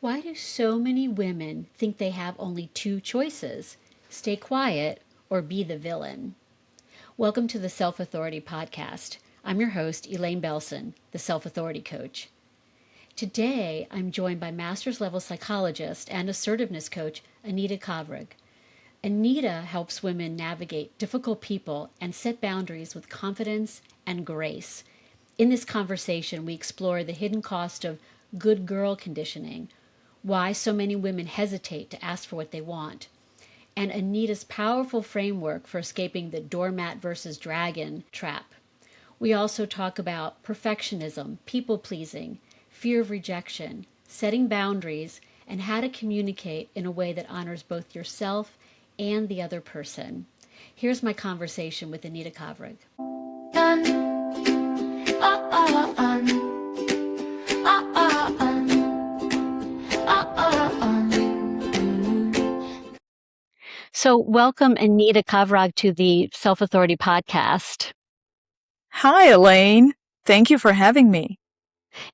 Why do so many women think they have only two choices: stay quiet or be the villain? Welcome to the Self Authority Podcast. I'm your host, Elaine Belson, the Self Authority Coach. Today, I'm joined by master's level psychologist and assertiveness coach, Anita Cavrag. Anita helps women navigate difficult people and set boundaries with confidence and grace. In this conversation, we explore the hidden cost of good girl conditioning, why so many women hesitate to ask for what they want, and Anita's powerful framework for escaping the doormat versus dragon trap. We also talk about perfectionism, people pleasing, fear of rejection, setting boundaries, and how to communicate in a way that honors both yourself and the other person. Here's my conversation with Anita Cavrag. So welcome, Anita Cavrag, to the Self Authority Podcast. Hi, Elaine. Thank you for having me.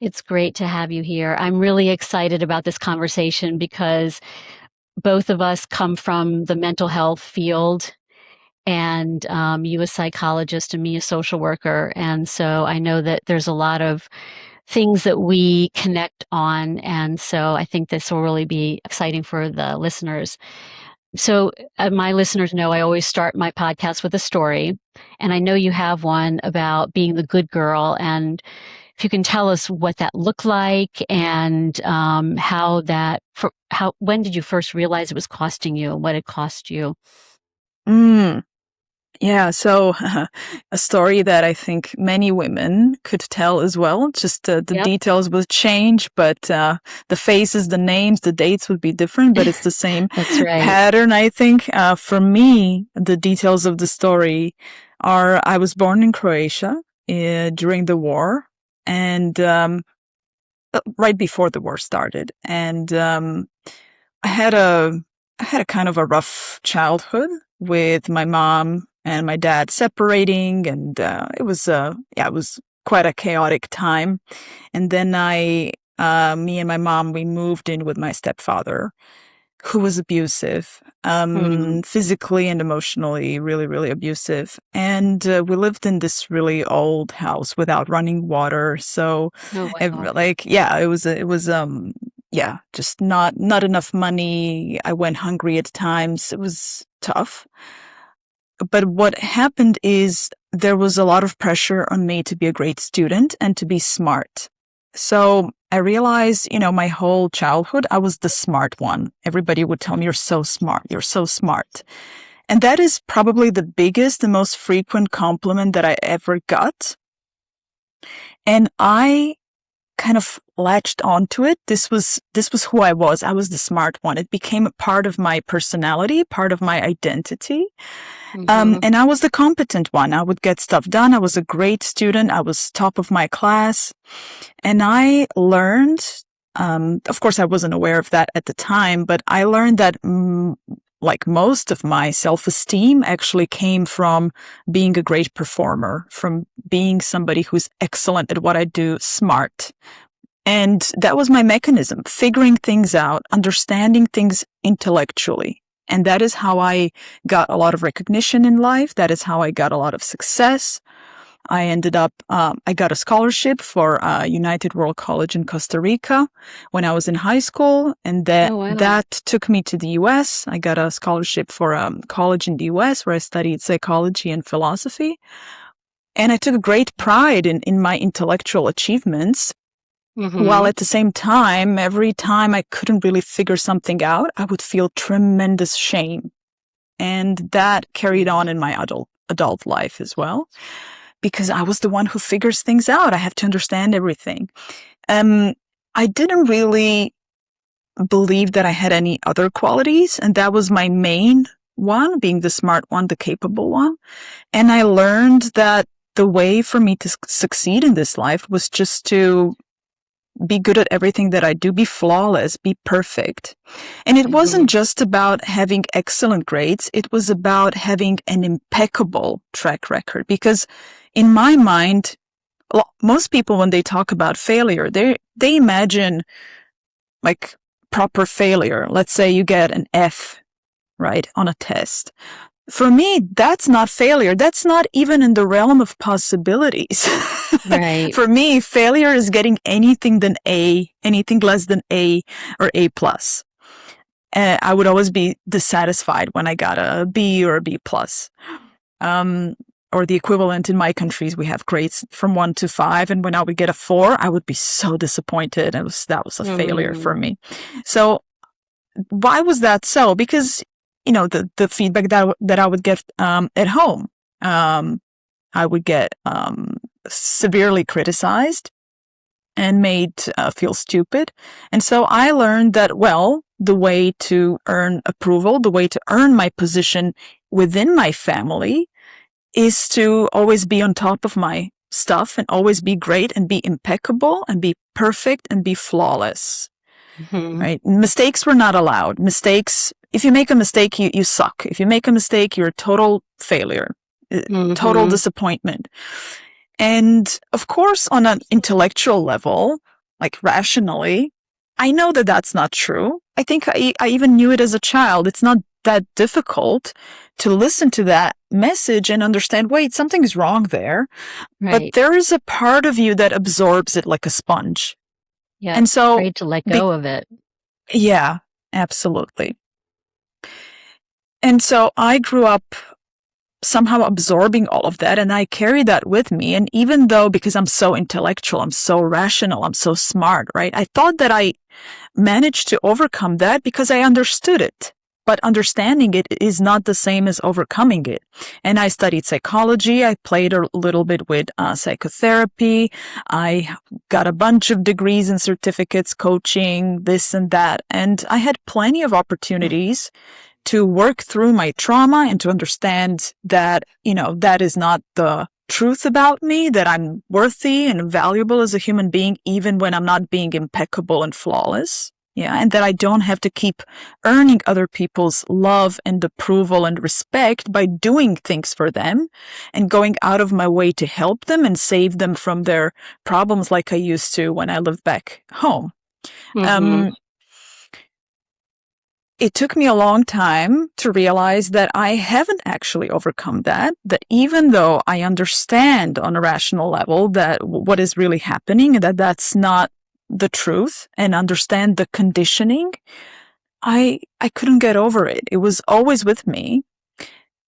It's great to have you here. I'm really excited about this conversation because both of us come from the mental health field, and you a psychologist and me a social worker. And so I know that there's a lot of things that we connect on. And so I think this will really be exciting for the listeners. So my listeners know I always start my podcast with a story, and I know you have one about being the good girl, and if you can tell us what that looked like and when did you first realize it was costing you and what it cost you? Yeah, so a story that I think many women could tell as well. Just the Yep. details would change, but the faces, the names, the dates would be different, but it's the same That's right. pattern, I think. For me, the details of the story are I was born in Croatia during the war and right before the war started. And I had a kind of a rough childhood with my mom and my dad separating, and it was quite a chaotic time. And then me and my mom, we moved in with my stepfather, who was abusive, physically and emotionally, really, really abusive. And we lived in this really old house without running water. So, Oh, wow. it was just not enough money. I went hungry at times. It was tough. But what happened is there was a lot of pressure on me to be a great student and to be smart. So I realized, my whole childhood, I was the smart one. Everybody would tell me, you're so smart. You're so smart. And that is probably the biggest and most frequent compliment that I ever got. And I kind of latched onto it. This was who I was. I was the smart one. It became a part of my personality, part of my identity. And I was the competent one. I would get stuff done. I was a great student. I was top of my class. And I learned, of course, I wasn't aware of that at the time, but I learned that like most of my self-esteem actually came from being a great performer, from being somebody who's excellent at what I do, smart. And that was my mechanism, figuring things out, understanding things intellectually. And that is how I got a lot of recognition in life. That is how I got a lot of success. I ended up, I got a scholarship for United World College in Costa Rica when I was in high school. And that took me to the US. I got a scholarship for college in the US where I studied psychology and philosophy. And I took great pride in my intellectual achievements. While at the same time, every time I couldn't really figure something out, I would feel tremendous shame. And that carried on in my adult life as well, because I was the one who figures things out. I have to understand everything. I didn't really believe that I had any other qualities, and that was my main one, being the smart one, the capable one. And I learned that the way for me to succeed in this life was just to be good at everything that I do, be flawless, be perfect. And it wasn't just about having excellent grades. It was about having an impeccable track record. Because in my mind, most people, when they talk about failure, they imagine like proper failure. Let's say you get an F, right, on a test. For me, that's not failure. That's not even in the realm of possibilities. Right. For me, failure is getting anything than A, anything less than A or A plus. I would always be dissatisfied when I got a B or a B plus. Or the equivalent in my countries, we have grades from 1 to 5. And when I would get a 4, I would be so disappointed. That was a failure for me. So why was that so? Because, the feedback that I would get at home, I would get severely criticized and made feel stupid. And so I learned that, the way to earn approval, the way to earn my position within my family is to always be on top of my stuff and always be great and be impeccable and be perfect and be flawless. Right? Mistakes were not allowed. Mistakes, if you make a mistake, you suck. If you make a mistake, you're a total failure, total disappointment. And of course, on an intellectual level, like rationally, I know that that's not true. I think I even knew it as a child. It's not that difficult to listen to that message and understand, wait, something's wrong there. Right. But there is a part of you that absorbs it like a sponge. Yeah. And so, afraid to let go of it. Yeah, absolutely. And so I grew up somehow absorbing all of that, and I carry that with me. And even though, because I'm so intellectual, I'm so rational, I'm so smart, right? I thought that I managed to overcome that because I understood it. But understanding it is not the same as overcoming it. And I studied psychology. I played a little bit with psychotherapy. I got a bunch of degrees and certificates, coaching, this and that. And I had plenty of opportunities to work through my trauma and to understand that, that is not the truth about me, that I'm worthy and valuable as a human being, even when I'm not being impeccable and flawless. Yeah, and that I don't have to keep earning other people's love and approval and respect by doing things for them and going out of my way to help them and save them from their problems like I used to when I lived back home. It took me a long time to realize that I haven't actually overcome that even though I understand on a rational level that what is really happening and that that's not the truth and understand the conditioning, I couldn't get over it. It was always with me.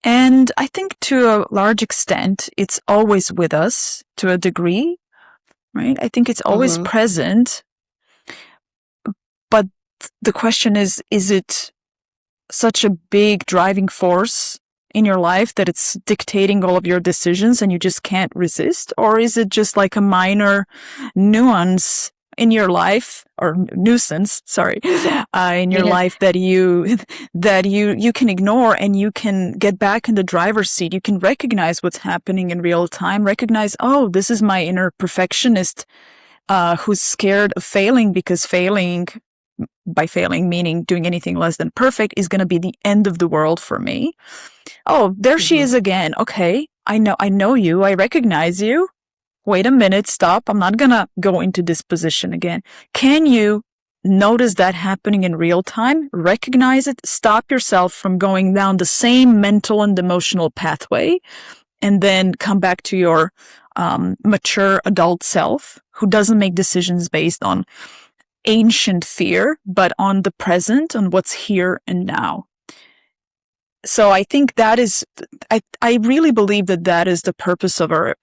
And I think to a large extent, it's always with us to a degree, right? I think it's always present. But the question is it such a big driving force in your life that it's dictating all of your decisions and you just can't resist? Or is it just like a minor nuance in your life, or nuisance, sorry, in your life that you can ignore and you can get back in the driver's seat? You can recognize what's happening in real time, recognize, oh, this is my inner perfectionist who's scared of failing, because by failing meaning doing anything less than perfect, is going to be the end of the world for me. Oh, there she is again. Okay, I know you, I recognize you. Wait a minute, stop. I'm not going to go into this position again. Can you notice that happening in real time? Recognize it. Stop yourself from going down the same mental and emotional pathway, and then come back to your mature adult self who doesn't make decisions based on ancient fear, but on the present, on what's here and now. So I think that is, I really believe that is the purpose of our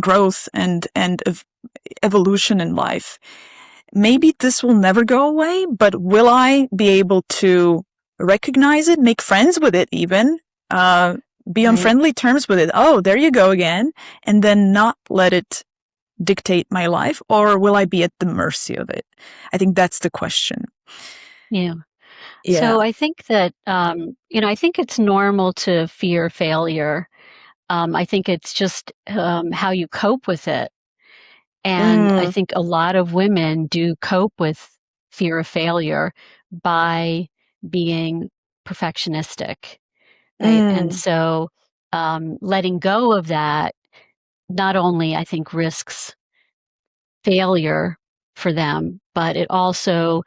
growth and evolution in life. Maybe this will never go away, but will I be able to recognize it, make friends with it even, be on friendly terms with it? Oh, there you go again. And then not let it dictate my life, or will I be at the mercy of it? I think that's the question. Yeah. So I think that, I think it's normal to fear failure. I think it's just how you cope with it. And I think a lot of women do cope with fear of failure by being perfectionistic, right? And so letting go of that not only, I think, risks failure for them, but it also,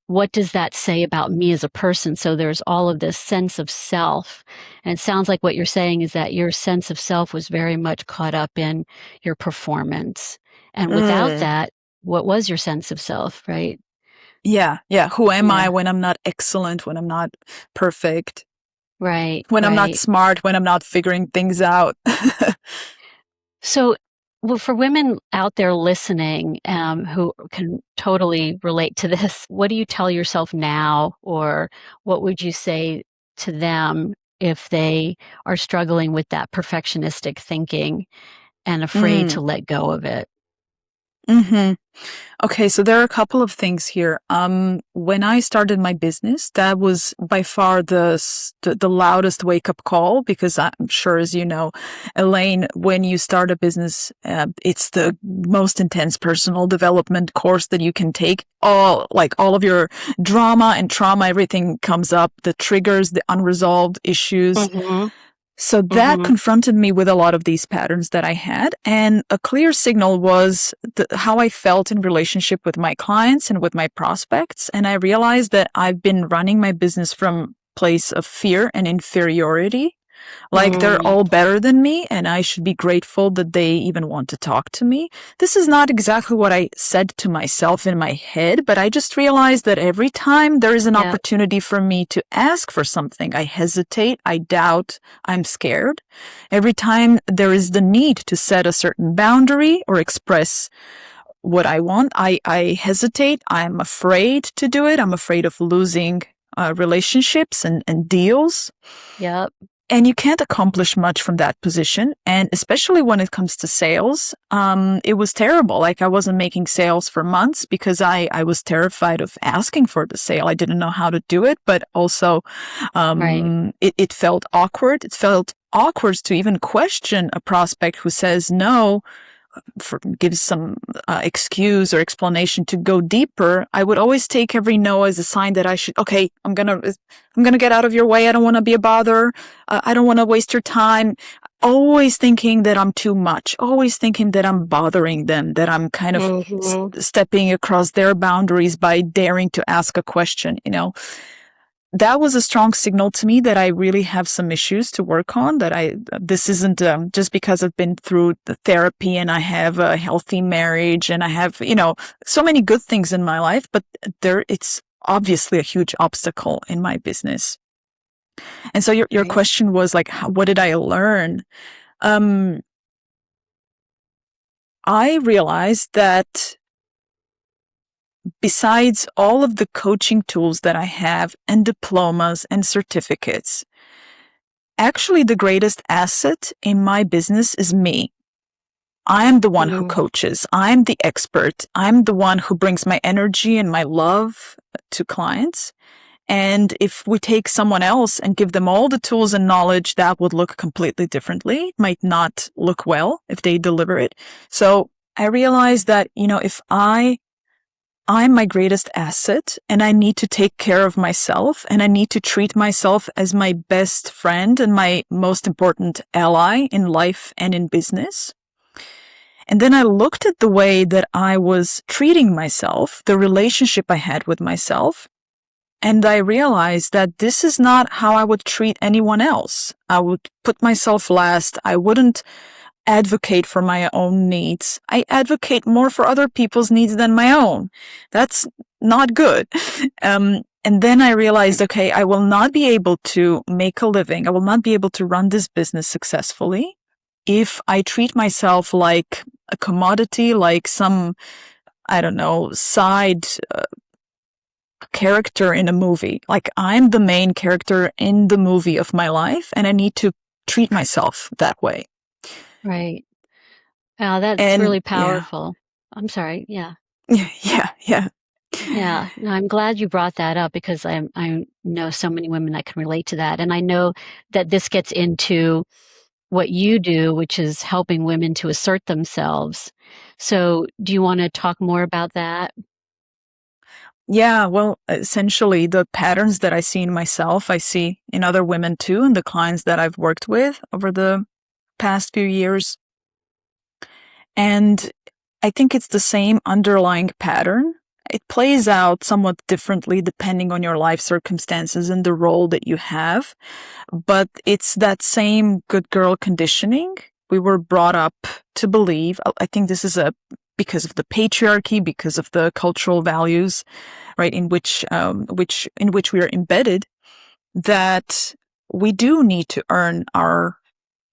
what does that say about me as a person? So there's all of this sense of self. And it sounds like what you're saying is that your sense of self was very much caught up in your performance. And without Mm. that, what was your sense of self, right? Yeah, yeah. Who am I Yeah. when I'm not excellent, when I'm not perfect, Right, when I'm not right. smart, when I'm not figuring things out? So, well, for women out there listening who can totally relate to this, what do you tell yourself now, or what would you say to them if they are struggling with that perfectionistic thinking and afraid to Mm. let go of it? Hmm. Okay, so there are a couple of things here. When I started my business, that was by far the loudest wake up call, because I'm sure, as you know, Elaine, when you start a business, it's the most intense personal development course that you can take. All of your drama and trauma, everything comes up, the triggers, the unresolved issues. Mm-hmm. So that Mm-hmm. confronted me with a lot of these patterns that I had. And a clear signal was how I felt in relationship with my clients and with my prospects. And I realized that I've been running my business from place of fear and inferiority. Like they're Mm, all better than me and I should be grateful that they even want to talk to me. This is not exactly what I said to myself in my head, but I just realized that every time there is an yeah. opportunity for me to ask for something, I hesitate, I doubt, I'm scared. Every time there is the need to set a certain boundary or express what I want, I hesitate. I'm afraid to do it. I'm afraid of losing relationships and deals. Yep. And you can't accomplish much from that position. And especially when it comes to sales, it was terrible. Like I wasn't making sales for months because I was terrified of asking for the sale. I didn't know how to do it, but also Right. it felt awkward. It felt awkward to even question a prospect who says no, gives some excuse or explanation to go deeper. I would always take every no as a sign that I should, okay, I'm gonna get out of your way. I don't want to be a bother. I don't want to waste your time. Always thinking that I'm too much, always thinking that I'm bothering them, that I'm kind of Mm-hmm. stepping across their boundaries by daring to ask a question, that was a strong signal to me that I really have some issues to work on, this isn't just because I've been through the therapy and I have a healthy marriage and I have, so many good things in my life, but it's obviously a huge obstacle in my business. And so your Right. question was like, what did I learn? Um, I realized that besides all of the coaching tools that I have and diplomas and certificates, actually the greatest asset in my business is me. I am the one who Mm, coaches. I'm the expert. I'm the one who brings my energy and my love to clients. And if we take someone else and give them all the tools and knowledge, that would look completely differently. It might not look well if they deliver it. So I realized that, if I'm my greatest asset and I need to take care of myself and I need to treat myself as my best friend and my most important ally in life and in business. And then I looked at the way that I was treating myself, the relationship I had with myself, and I realized that this is not how I would treat anyone else. I would put myself last. I wouldn't advocate for my own needs. I advocate more for other people's needs than my own. That's not good. And then I realized, okay, I will not be able to make a living. I will not be able to run this business successfully if I treat myself like a commodity, like some, I don't know, side character in a movie. Like I'm the main character in the movie of my life and I need to treat myself that way. right. Wow, that's And really yeah, powerful. I'm sorry. Yeah. yeah, yeah. Yeah. No, I'm glad you brought that up because I know so many women that can relate to that. And I know that this gets into what you do, which is helping women to assert themselves. So, do you want to talk more about that? Yeah, well, essentially the patterns that I see in myself, I see in other women too, and the clients that I've worked with over the past few years. And I think it's the same underlying pattern. it plays out somewhat differently depending on your life circumstances and the role that you have. But it's that same good girl conditioning we were brought up to believe. I think this is because of the patriarchy, because of the cultural values, right, in which we are embedded, that we do need to earn our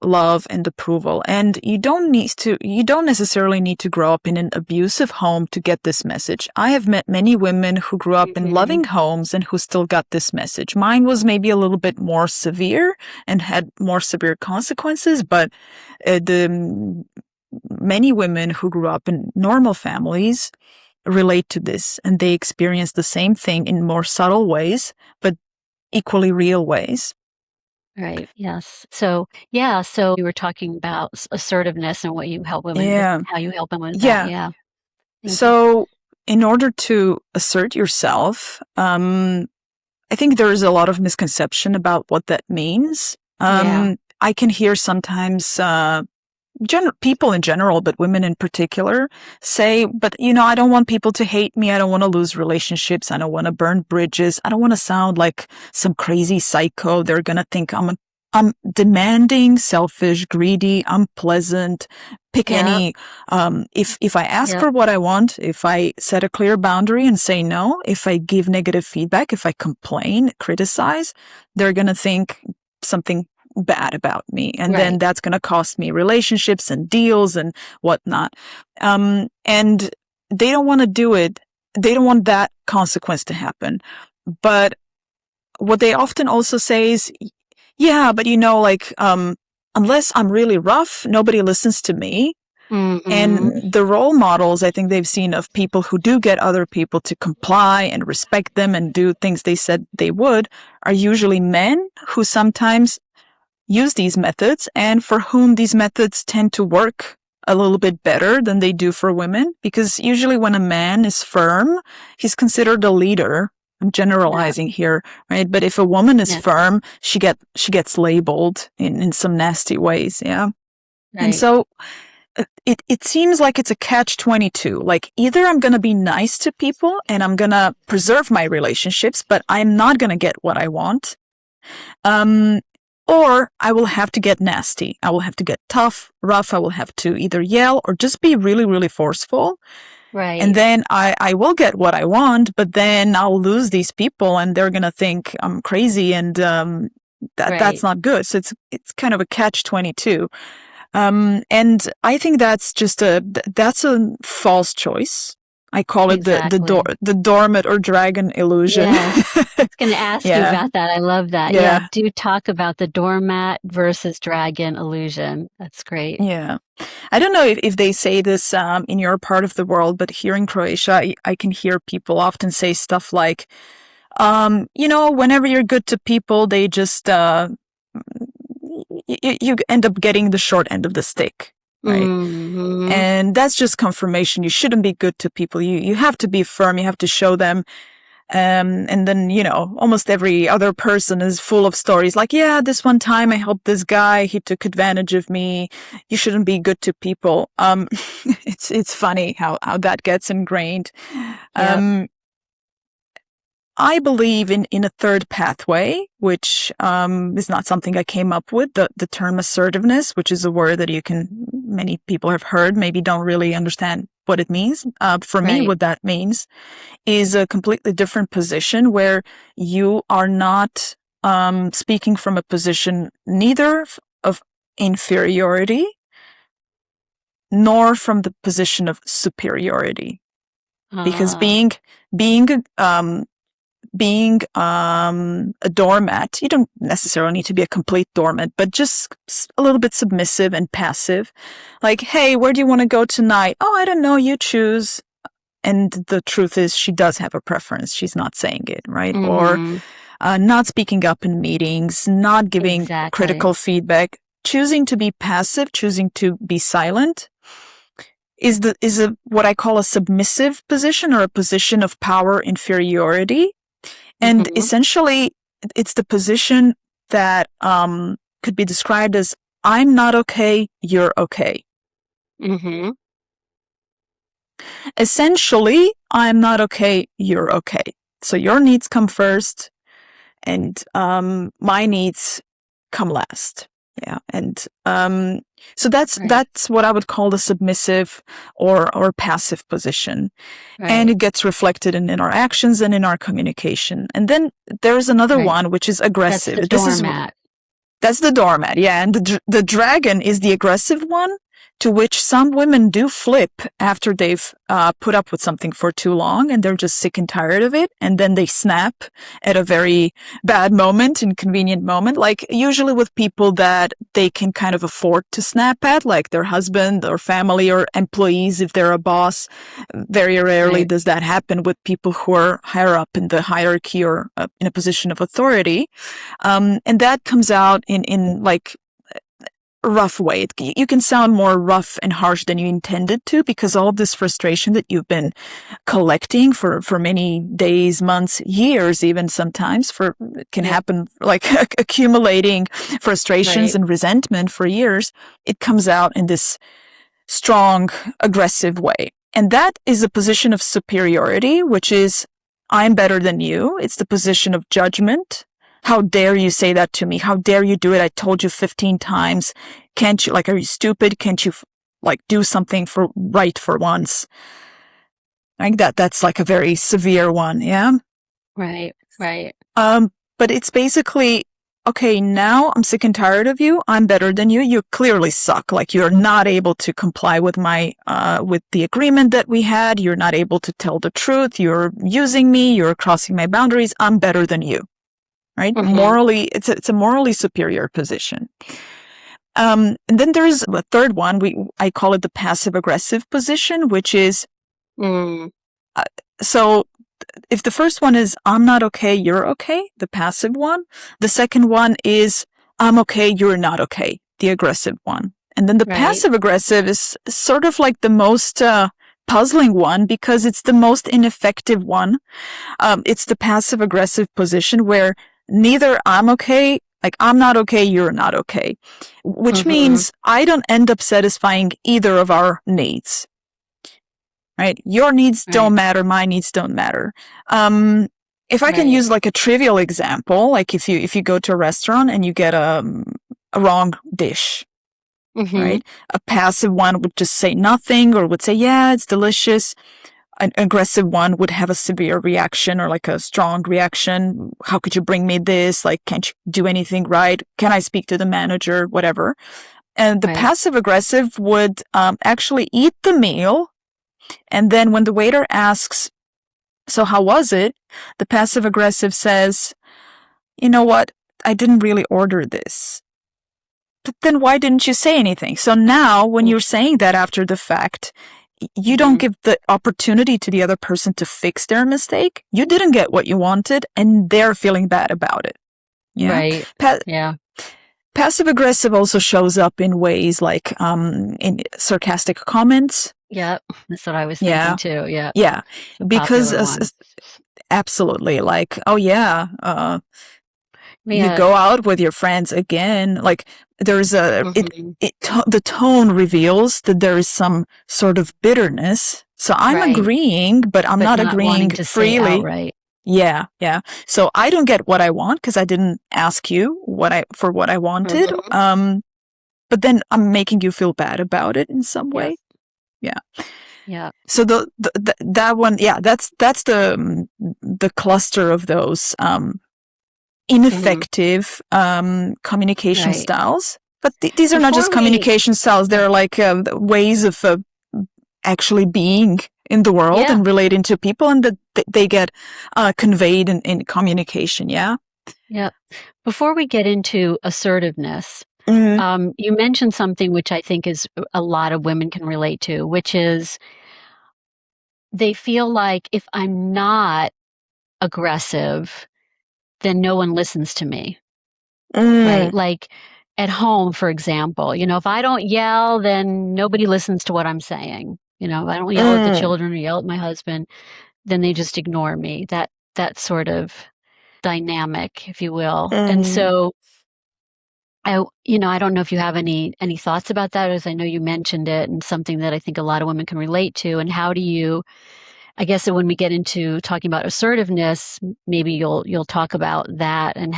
love and approval. And you don't necessarily need to grow up in an abusive home to get this message. I have met many women who grew up in loving homes and who still got this message. Mine was maybe a little bit more severe and had more severe consequences, but many women who grew up in normal families relate to this, and they experience the same thing in more subtle ways, but equally real ways. Right. Yes. So you were talking about assertiveness and what you help women with, how you help them with that. Yeah. So in order to assert yourself, I think there is a lot of misconception about what that means. I can hear sometimes people in general, but women in particular, say, but I don't want people to hate me. I don't want to lose relationships. I don't want to burn bridges. I don't want to sound like some crazy psycho. They're going to think I'm demanding, selfish, greedy, unpleasant. Pick any, if I ask for what I want, if I set a clear boundary and say no, if I give negative feedback, if I complain, criticize, they're going to think something bad about me. And then that's going to cost me relationships and deals and whatnot. And they don't want to do it. They don't want that consequence to happen. But what they often also say is, but unless I'm really rough, nobody listens to me. Mm-hmm. And the role models I think they've seen of people who do get other people to comply and respect them and do things they said they would are usually men who sometimes use these methods and for whom these methods tend to work a little bit better than they do for women. Because usually when a man is firm, he's considered a leader. I'm generalizing here, right? But if a woman is firm, she gets labeled in some nasty ways. Yeah. Right. And so it seems like it's a catch-22. Like either I'm going to be nice to people and I'm going to preserve my relationships, but I'm not going to get what I want. Or I will have to get nasty. I will have to get tough, rough. I will have to either yell or just be really, really forceful. Right. And then I will get what I want, but then I'll lose these people and they're going to think I'm crazy and that's not good. So it's kind of a catch-22. And I think that's a false choice. I call it the doormat or dragon illusion. Yeah. I was going to ask you about that. I love that. Yeah. Do talk about the doormat versus dragon illusion. That's great. Yeah. I don't know if they say this in your part of the world, but here in Croatia, I can hear people often say stuff like, whenever you're good to people, they just, you end up getting the short end of the stick. Right. Mm-hmm. And that's just confirmation. You shouldn't be good to people. You have to be firm. You have to show them. And then, almost every other person is full of stories like, this one time I helped this guy. He took advantage of me. You shouldn't be good to people. It's funny how that gets ingrained. Yep. I believe in a third pathway, which is not something I came up with. The term assertiveness, which is a word that many people have heard, maybe don't really understand what it means. For me, what that means is a completely different position where you are not speaking from a position neither of inferiority nor from the position of superiority, because being a doormat, you don't necessarily need to be a complete doormat, but just a little bit submissive and passive. Like, hey, where do you want to go tonight? Oh, I don't know, you choose. And the truth is she does have a preference. She's not saying it, right? Mm-hmm. Or not speaking up in meetings, not giving critical feedback, choosing to be passive, choosing to be silent is what I call a submissive position or a position of power inferiority. And essentially, it's the position that could be described as, I'm not okay, you're okay. Mm-hmm. Essentially, I'm not okay, you're okay. So your needs come first, and my needs come last. Yeah, and so that's what I would call the submissive or passive position, and it gets reflected in our actions and in our communication. And then there's another one which is aggressive. That's the doormat. That's the doormat, yeah. And the dragon is the aggressive one, to which some women do flip after they've put up with something for too long, and they're just sick and tired of it, and then they snap at a very bad moment, inconvenient moment, like usually with people that they can kind of afford to snap at, like their husband or family or employees if they're a boss. Very rarely does that happen with people who are higher up in the hierarchy or in a position of authority. And that comes out in like rough way. You can sound more rough and harsh than you intended to, because all of this frustration that you've been collecting for many days, months, years, even sometimes it can happen, like accumulating frustrations and resentment for years. It comes out in this strong, aggressive way. And that is a position of superiority, which is, I'm better than you. It's the position of judgment. How dare you say that to me? How dare you do it? I told you 15 times. Can't you, like, are you stupid? Can't you, like, do something right for once? I think that's like a very severe one, yeah? Right. But it's basically, okay, now I'm sick and tired of you. I'm better than you. You clearly suck. Like, you're not able to comply with with the agreement that we had. You're not able to tell the truth. You're using me. You're crossing my boundaries. I'm better than you. Right? Morally, it's a morally superior position. And then there's a third one. I call it the passive aggressive position, which is, so if the first one is, I'm not okay, you're okay, the passive one. The second one is, I'm okay, you're not okay, the aggressive one. And then the passive aggressive is sort of like the most puzzling one, because it's the most ineffective one. It's the passive aggressive position where neither I'm okay, like I'm not okay, you're not okay, which means I don't end up satisfying either of our needs, right? Your needs don't matter, my needs don't matter. If I can use like a trivial example, like if you go to a restaurant and you get a wrong dish, right? A passive one would just say nothing, or would say, yeah, it's delicious. An aggressive one would have a severe reaction, or like a strong reaction. How could you bring me this? Like, can't you do anything right? Can I speak to the manager? Whatever. And the passive aggressive would actually eat the meal. And then when the waiter asks, so how was it? The passive aggressive says, you know what? I didn't really order this. But then why didn't you say anything? So now when you're saying that after the fact, you don't give the opportunity to the other person to fix their mistake. You didn't get what you wanted, and they're feeling bad about it. Yeah? Yeah. Passive aggressive also shows up in ways like in sarcastic comments. Yeah, that's what I was thinking too. Yeah. Yeah. Because absolutely, like, oh yeah, you go out with your friends again. Like, there's the tone reveals that there is some sort of bitterness. So I'm agreeing, but I'm not agreeing freely. Yeah. So I don't get what I want because I didn't ask you for what I wanted. But then I'm making you feel bad about it in some way. Yeah. So that one, that's the cluster of those ineffective communication styles. But these are not just communication styles. They're like ways of actually being in the world and relating to people, and that they get conveyed in communication. Yeah. Before we get into assertiveness, you mentioned something which I think is a lot of women can relate to, which is they feel like if I'm not aggressive, then no one listens to me. Right? Like at home, for example, if I don't yell, then nobody listens to what I'm saying. If I don't yell at the children or yell at my husband, then they just ignore me. That sort of dynamic, if you will. And so I don't know if you have any thoughts about that, as I know you mentioned it, and something that I think a lot of women can relate to. And how do you I guess that when we get into talking about assertiveness, maybe you'll talk about that and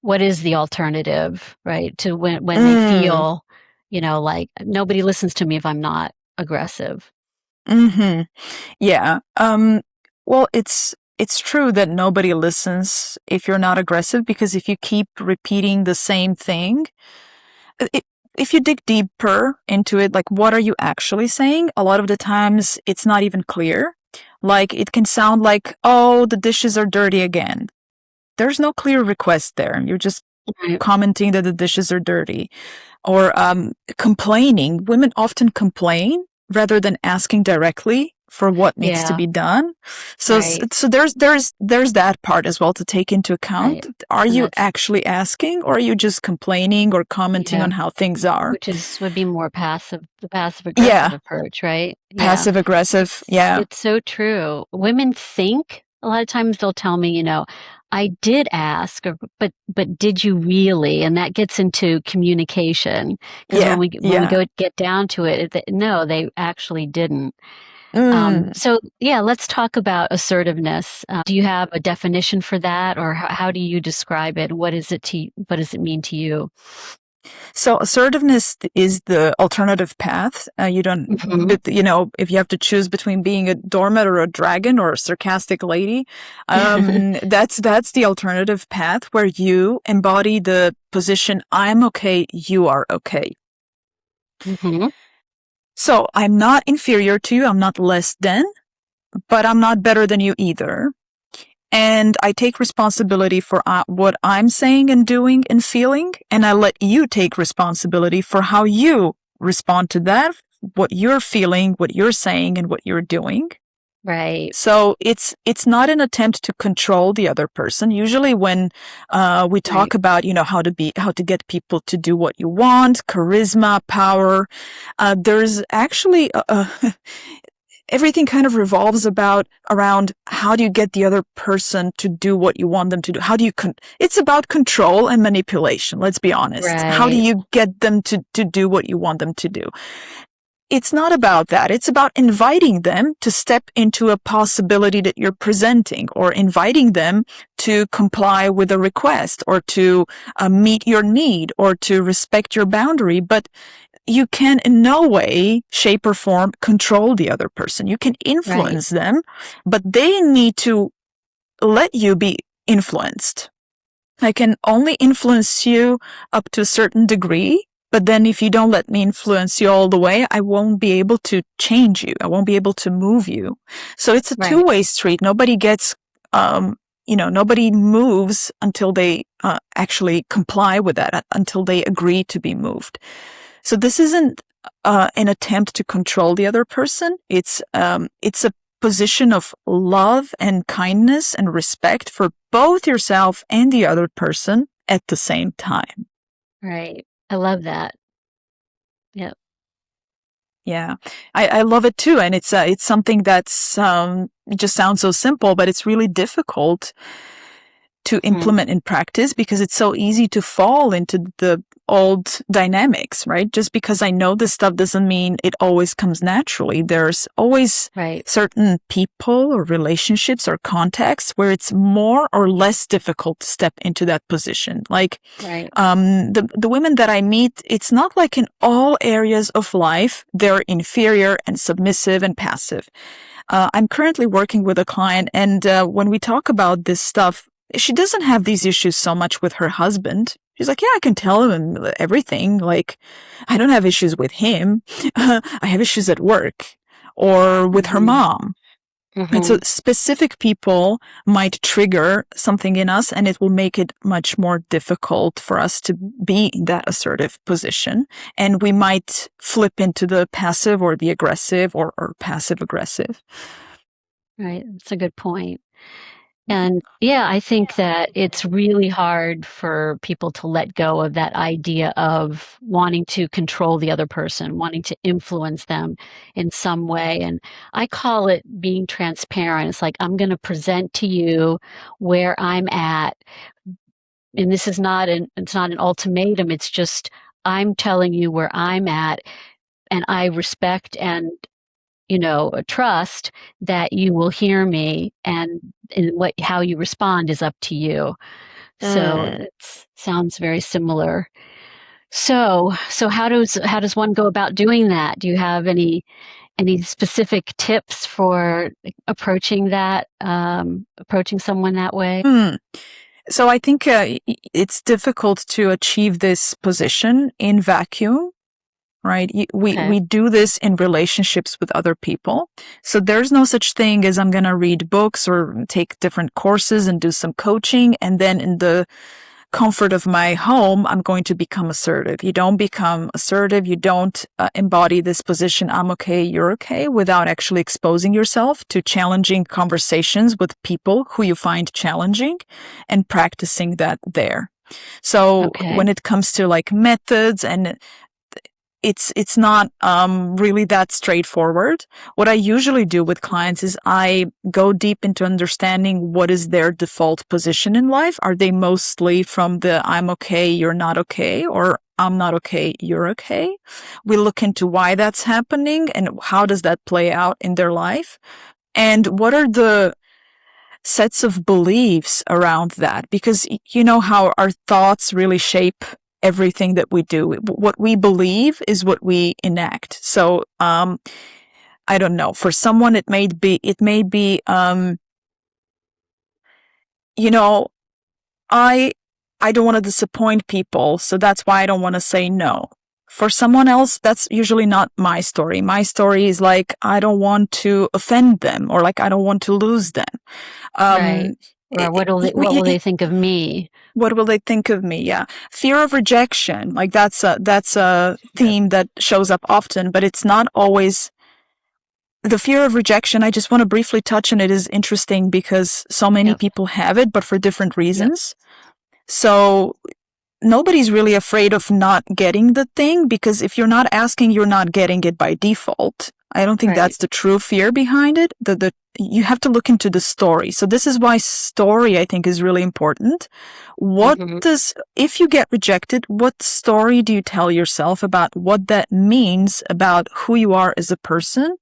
what is the alternative, right? To when they Mm, feel, like nobody listens to me if I'm not aggressive. mm-hmm. Yeah. Well, it's true that nobody listens if you're not aggressive, because if you keep repeating the same thing, it, if you dig deeper into it, like what are you actually saying? A lot of the times it's not even clear. Like it can sound like, oh, the dishes are dirty again. There's no clear request there. You're just Right. commenting that the dishes are dirty. Or complaining. Women often complain rather than asking directly for what needs to Yeah. be done. So Right. so there's that part as well to take into account. Right. Are And you that's, actually asking, or are you just complaining or commenting yeah, on how things are? which would be more the passive aggressive Yeah, approach, right? Yeah. passive aggressive. Yeah. It's so true. Women think a lot of times they'll tell me, I did ask, but did you really? And that gets into communication, because Yeah. when we Yeah. get down to it, no, they actually didn't. Mm. So yeah, let's talk about assertiveness. Do you have a definition for that, or how do you describe it? What does it mean to you? So assertiveness is the alternative path. You don't, Hmm. but, if you have to choose between being a doormat or a dragon or a sarcastic lady, that's the alternative path where you embody the position, I'm okay, you are okay. Hmm. So I'm not inferior to you, I'm not less than, but I'm not better than you either. And I take responsibility for what I'm saying and doing and feeling, and I let you take responsibility for how you respond to that, what you're feeling, what you're saying, and what you're doing. Right. So it's not an attempt to control the other person. Usually, when we Right. talk about how to get people to do what you want, charisma, power, there's actually everything kind of revolves around how do you get the other person to do what you want them to do? How do you it's about control and manipulation, let's be honest. How do Right. you get them to do what you want them to do? It's not about that. It's about inviting them to step into a possibility that you're presenting, or inviting them to comply with a request, or to meet your need, or to respect your boundary. But you can in no way, shape, or form control the other person. You can Right. influence them, but they need to let you be influenced. I can only influence you up to a certain degree, but then if you don't let me influence you all the way, I won't be able to change you. I won't be able to move you. So it's a Right. two-way street. Nobody gets, nobody moves until they actually comply with that, until they agree to be moved. So this isn't an attempt to control the other person. It's a position of love and kindness and respect for both yourself and the other person at the same time. Right. I love that. Yeah. Yeah, I love it too, and it's something that's it just sounds so simple, but it's really difficult to Hmm. implement in practice, because it's so easy to fall into the old dynamics, right? Just because I know this stuff doesn't mean it always comes naturally. There's always Right. certain people or relationships or contexts where it's more or less difficult to step into that position. Like, Right. the women that I meet, it's not like in all areas of life, they're inferior and submissive and passive. I'm currently working with a client, and when we talk about this stuff, she doesn't have these issues so much with her husband. She's like, yeah, I can tell him everything. Like, I don't have issues with him. I have issues at work or with her Hmm. mom. And so Hmm. specific people might trigger something in us, and it will make it much more difficult for us to be in that assertive position. And we might flip into the passive or the aggressive, or passive aggressive. Right. That's a good point. And yeah, I think that it's really hard for people to let go of that idea of wanting to control the other person, wanting to influence them in some way. And I call it being transparent. It's like, I'm going to present to you where I'm at. And it's not an ultimatum. It's just, I'm telling you where I'm at, and I respect and trust that you will hear me, and how you respond is up to you. So it sounds very similar. So how does one go about doing that? Do you have any specific tips for approaching someone that way? So I think it's difficult to achieve this position in vacuum, right? We do this in relationships with other people. So there's no such thing as I'm going to read books or take different courses and do some coaching, and then in the comfort of my home, I'm going to become assertive. You don't become assertive. You don't embody this position, I'm okay, you're okay, without actually exposing yourself to challenging conversations with people who you find challenging and practicing that there. So when it comes to like methods, and it's not really that straightforward. What I usually do with clients is I go deep into understanding what is their default position in life. Are they mostly from the I'm okay, you're not okay, or I'm not okay, you're okay? We look into why that's happening and how does that play out in their life, and what are the sets of beliefs around that, because you know how our thoughts really shape everything that we do. What we believe is what we enact. So, I don't know. For someone, it may be, I don't want to disappoint people, so that's why I don't want to say no. For someone else, that's usually not my story. My story is like, I don't want to offend them, or like, I don't want to lose them. Right. Or what will they think of me? What will they think of me? Yeah. Fear of rejection. Like that's a theme that shows up often, but it's not always the fear of rejection. I just want to briefly touch on it. Is interesting because so many people have it, but for different reasons. So nobody's really afraid of not getting the thing, because if you're not asking, you're not getting it by default. I don't think that's the true fear behind it. You have to look into the story. So this is why story, I think, is really important. If you get rejected, what story do you tell yourself about what that means about who you are as a person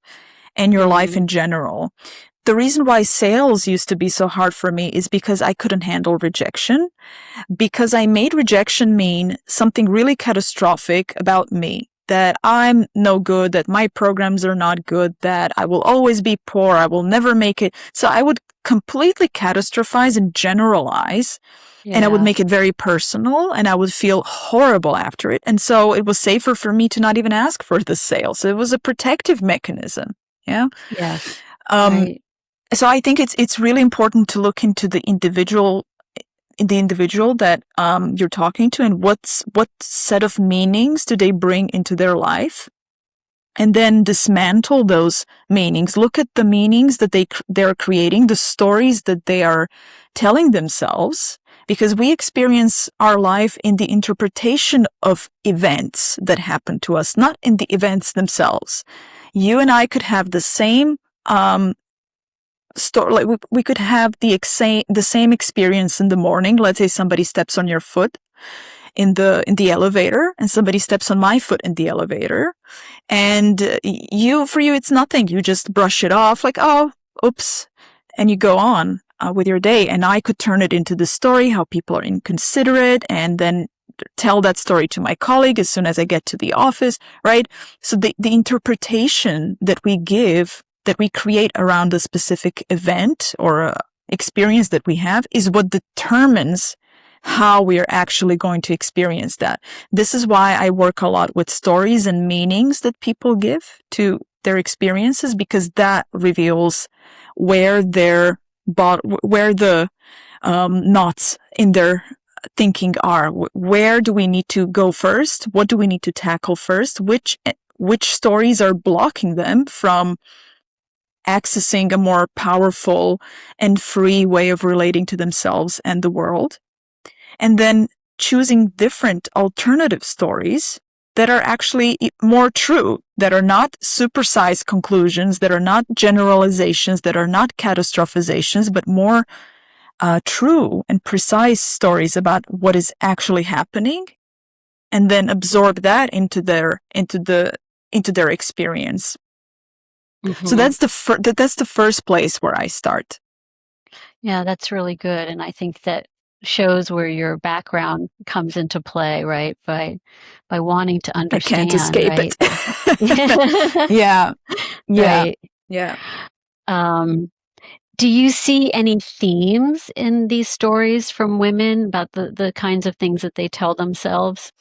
and your life in general? The reason why sales used to be so hard for me is because I couldn't handle rejection, because I made rejection mean something really catastrophic about me, that I'm no good, that my programs are not good, that I will always be poor, I will never make it. So I would completely catastrophize and generalize, and I would make it very personal, and I would feel horrible after it. And so it was safer for me to not even ask for the sale. So it was a protective mechanism. Yeah. Yes. So I think it's really important to look into the individual that you're talking to, and what set of meanings do they bring into their life, and then dismantle those meanings. Look at the meanings that they're creating, the stories that they are telling themselves, because we experience our life in the interpretation of events that happen to us, not in the events themselves. You and I could have the same like we could have the same experience in the morning. Let's say somebody steps on your foot in the elevator, and somebody steps on my foot in the elevator, and for you it's nothing. You just brush it off, like, oh, oops, and you go on with your day. And I could turn it into the story, how people are inconsiderate, and then tell that story to my colleague as soon as I get to the office, right? So the interpretation that we create around a specific event or experience that we have is what determines how we are actually going to experience that. This is why I work a lot with stories and meanings that people give to their experiences, because that reveals where the knots in their thinking are. Where do we need to go first? What do we need to tackle first? Which stories are blocking them from accessing a more powerful and free way of relating to themselves and the world? And then choosing different alternative stories that are actually more true, that are not supersized conclusions, that are not generalizations, that are not catastrophizations, but more true and precise stories about what is actually happening, and then absorb that into their experience. So Mm-hmm. that's the first place where I start. Yeah, that's really good. And I think that shows where your background comes into play, right? By wanting to I can't understand, escape right? it. Yeah, yeah, Right. yeah. Um, do you see any themes in these stories from women about the kinds of things that they tell themselves?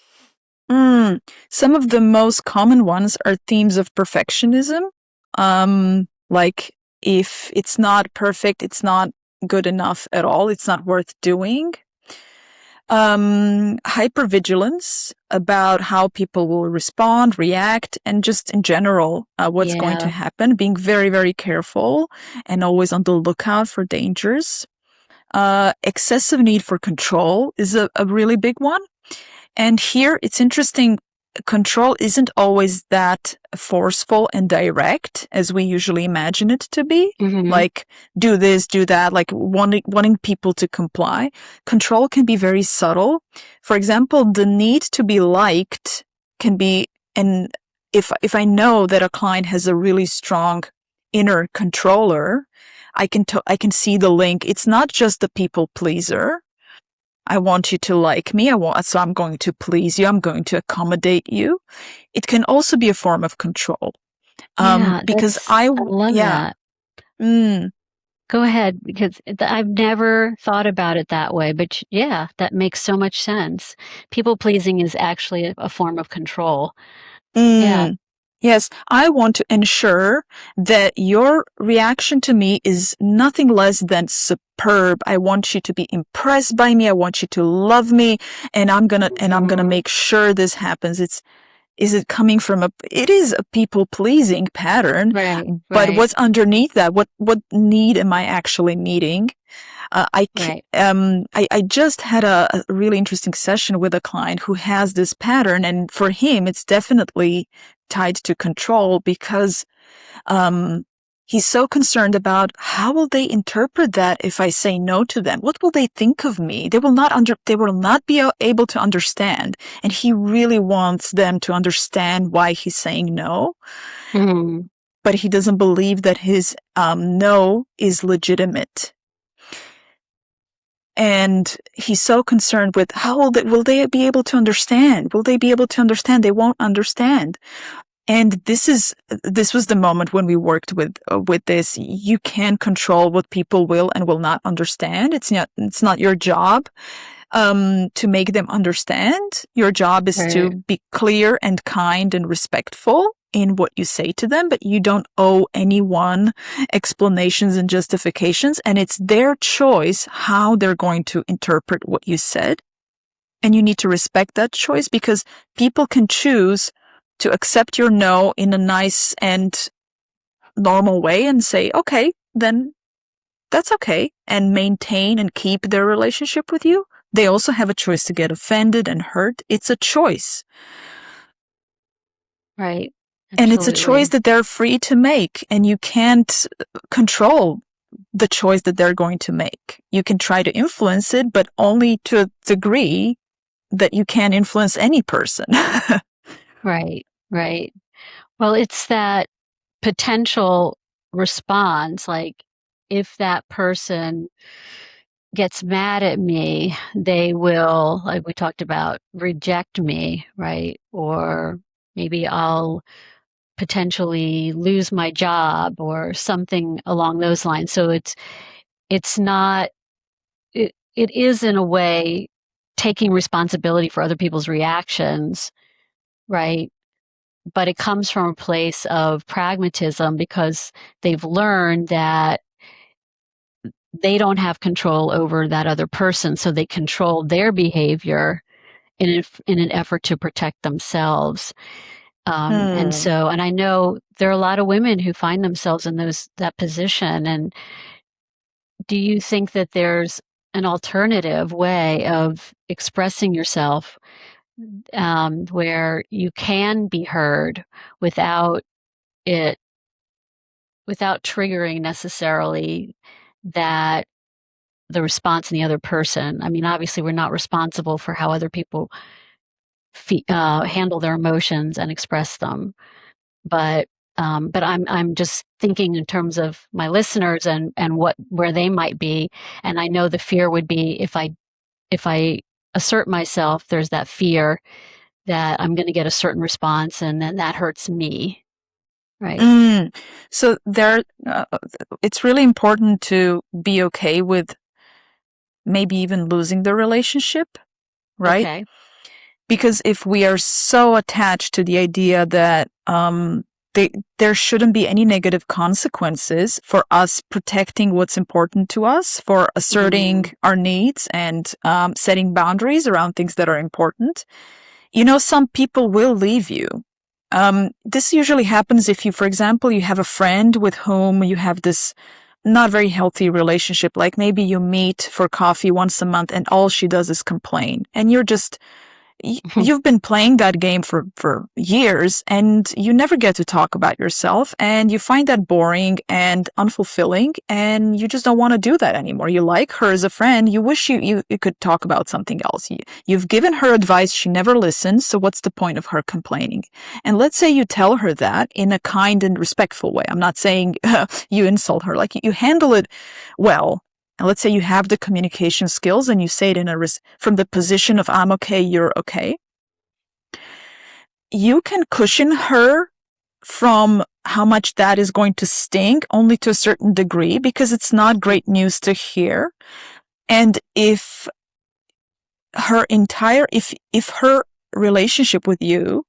Mm. Some of the most common ones are themes of perfectionism. Like if it's not perfect, it's not good enough at all. It's not worth doing. Hypervigilance about how people will respond, react, and just in general, what's going to Yeah. happen. Being very, very careful and always on the lookout for dangers. Excessive need for control is a really big one. And here it's interesting. Control isn't always that forceful and direct as we usually imagine it to be. Mm-hmm. Like, do this, do that, like wanting people to comply. Control can be very subtle. For example, the need to be liked can be, and if I know that a client has a really strong inner controller, I can see the link. It's not just the people pleaser. I want you to like me. So I'm going to please you. I'm going to accommodate you. It can also be a form of control. Yeah, Because I love yeah, that. mm, Go ahead, because I've never thought about it that way. But yeah, that makes so much sense. People pleasing is actually a form of control. Yeah. mm. Yes, I want to ensure that your reaction to me is nothing less than superb. I want you to be impressed by me. I want you to love me, and I'm gonna Mm-hmm. make sure this happens. Is it coming from it is a people pleasing pattern, Right, but right, what's underneath that? What need am I actually meeting? right. I just had a really interesting session with a client who has this pattern, and for him, it's definitely tied to control because um, he's so concerned about how will they interpret that if I say no to them? What will they think of me? They will not be able to understand, and he really wants them to understand why he's saying no, Mm-hmm. but he doesn't believe that his no is legitimate. And he's so concerned with how will they be able to understand? Will they be able to understand? They won't understand. And this was the moment when we worked with this. You can control what people will and will not understand. It's not your job to make them understand. Your job is to Right, be clear and kind and respectful in what you say to them, but you don't owe anyone explanations and justifications. And it's their choice how they're going to interpret what you said. And you need to respect that choice because people can choose to accept your no in a nice and normal way and say, okay, then that's okay, and maintain and keep their relationship with you. They also have a choice to get offended and hurt. It's a choice. right. And it's a choice Absolutely. that they're free to make, and you can't control the choice that they're going to make. You can try to influence it, but only to a degree that you can influence any person. Right, right. Well, it's that potential response, like if that person gets mad at me, they will, like we talked about, reject me, right? Or maybe I'll potentially lose my job or something along those lines. So it's not it is in a way taking responsibility for other people's reactions, right? But it comes from a place of pragmatism because they've learned that they don't have control over that other person, so they control their behavior in an effort to protect themselves. And Hmm. so, and I know there are a lot of women who find themselves in that position. And do you think that there's an alternative way of expressing yourself where you can be heard without it without triggering necessarily that the response in the other person? I mean, obviously, we're not responsible for how other people handle their emotions and express them, but But I'm just thinking in terms of my listeners and where they might be. And I know the fear would be if I assert myself, there's that fear that I'm going to get a certain response, and then that hurts me, right? So it's really important to be okay with maybe even losing the relationship, right? Okay. Because if we are so attached to the idea that there shouldn't be any negative consequences for us protecting what's important to us, for asserting our needs and setting boundaries around things that are important, some people will leave you. This usually happens if you, for example, you have a friend with whom you have this not very healthy relationship, like maybe you meet for coffee once a month and all she does is complain, and you've been playing that game for years and you never get to talk about yourself, and you find that boring and unfulfilling, and you just don't want to do that anymore. You like her as a friend. You wish you could talk about something else. You've given her advice. She never listens. So what's the point of her complaining? And let's say you tell her that in a kind and respectful way. I'm not saying you insult her. Like, you handle it well. And let's say you have the communication skills and you say it from the position of I'm okay, you're okay. You can cushion her from how much that is going to sting only to a certain degree, because it's not great news to hear. And if her relationship with you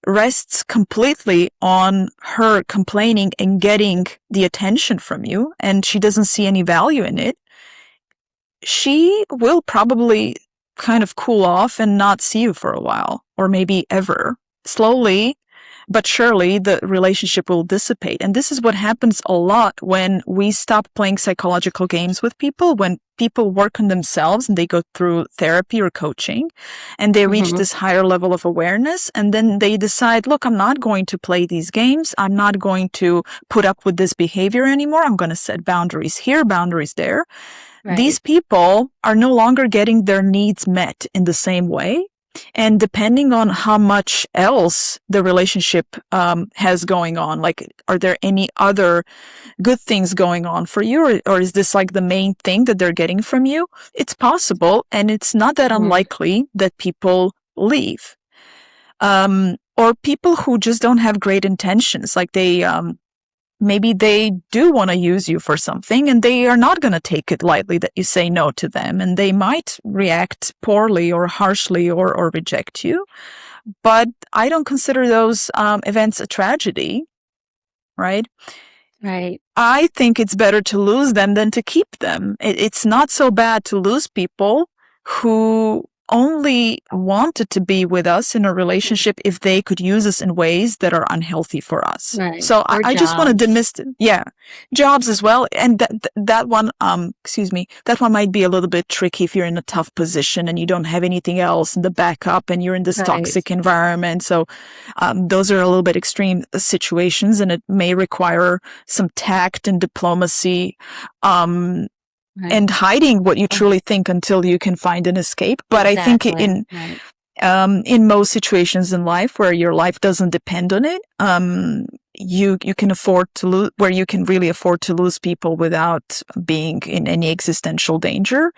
rests completely on her complaining and getting the attention from you, and she doesn't see any value in it, she will probably kind of cool off and not see you for a while, or maybe ever. Slowly but surely, the relationship will dissipate. And this is what happens a lot when we stop playing psychological games with people, when people work on themselves and they go through therapy or coaching and they reach this higher level of awareness, and then they decide, look, I'm not going to play these games. I'm not going to put up with this behavior anymore. I'm going to set boundaries here, boundaries there. Right. These people are no longer getting their needs met in the same way. And depending on how much else the relationship has going on, like, are there any other good things going on for you, or is this like the main thing that they're getting from you? It's possible, and it's not that unlikely that people leave. Or people who just don't have great intentions, like maybe they do want to use you for something and they are not going to take it lightly that you say no to them, and they might react poorly or harshly or reject you. But I don't consider those events a tragedy, right? Right. I think it's better to lose them than to keep them. It's not so bad to lose people who only wanted to be with us in a relationship if they could use us in ways that are unhealthy for us. Right. So I just want to demystify, jobs as well. And that one, that one might be a little bit tricky if you're in a tough position and you don't have anything else in the backup and you're in this toxic environment. So those are a little bit extreme situations, and it may require some tact and diplomacy. And hiding what you truly think until you can find an escape. But exactly. I think in most situations in life where your life doesn't depend on it, you can afford to lose, where you can really afford to lose people without being in any existential danger.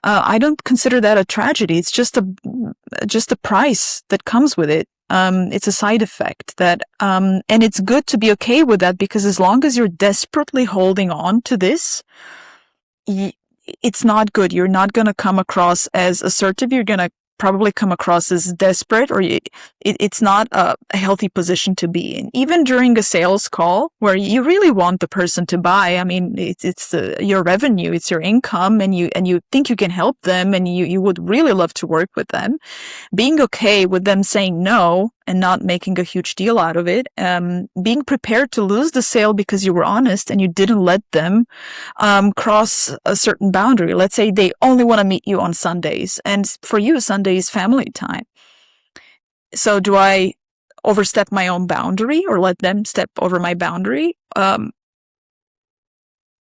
I don't consider that a tragedy. It's just a price that comes with it. It's a side effect that, and it's good to be okay with that, because as long as you're desperately holding on to this, it's not good. You're not going to come across as assertive. You're going to probably come across as desperate, or it's not a healthy position to be in. Even during a sales call where you really want the person to buy, I mean, it's your revenue, it's your income, and you think you can help them, and you would really love to work with them. Being okay with them saying no and not making a huge deal out of it, being prepared to lose the sale because you were honest and you didn't let them cross a certain boundary. Let's say they only want to meet you on Sundays, and for you, Sunday is family time. So do I overstep my own boundary or let them step over my boundary and